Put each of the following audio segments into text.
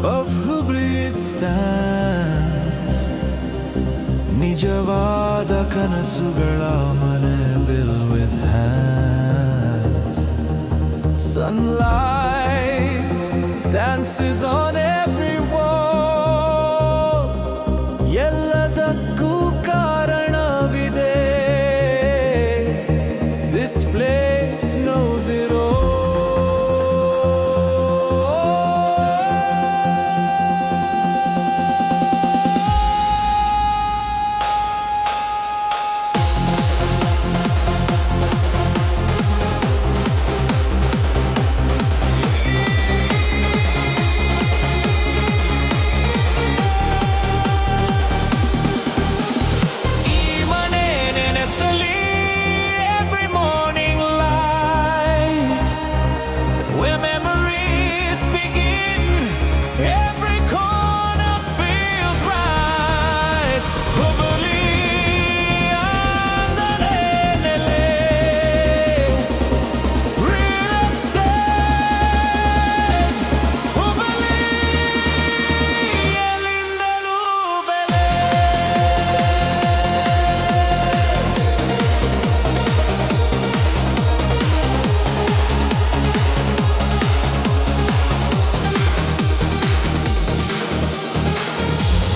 of Hubli it stands. ನಿಜವಾದ ಕನಸುಗಳ ಮನೆ built with hands. Sunlight dances on every wall. ಎಲ್ಲದಕ್ಕೂ ಕಾರಣವಿದೆ. This place knows it all.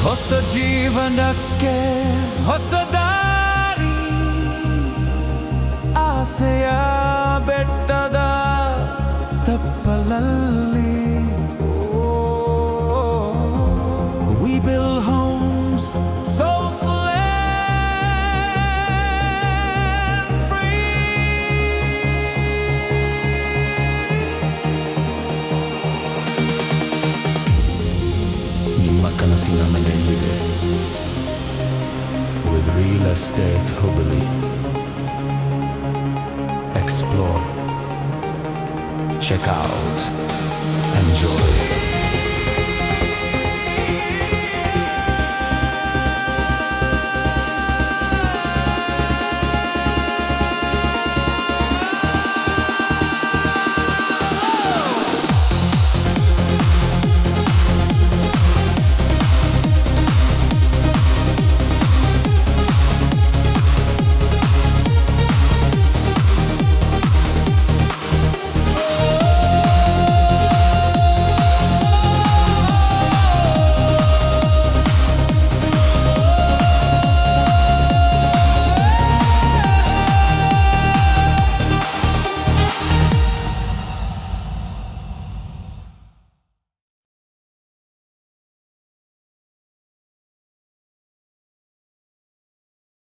ಹೊಸ ಜೀವನಕ್ಕೆ ಹೊಸ ದಾರಿ, ಆಸೆಯ ಬೆಟ್ಟದ ತಪ್ಪಲಲ್ಲಿ. We build homes soulful and free. ನಿಮ್ಮ ಕನಸಿನ ಮನೆಯಲ್ಲಿದೆ with Real Estate Hubli. Explore, check out, enjoy.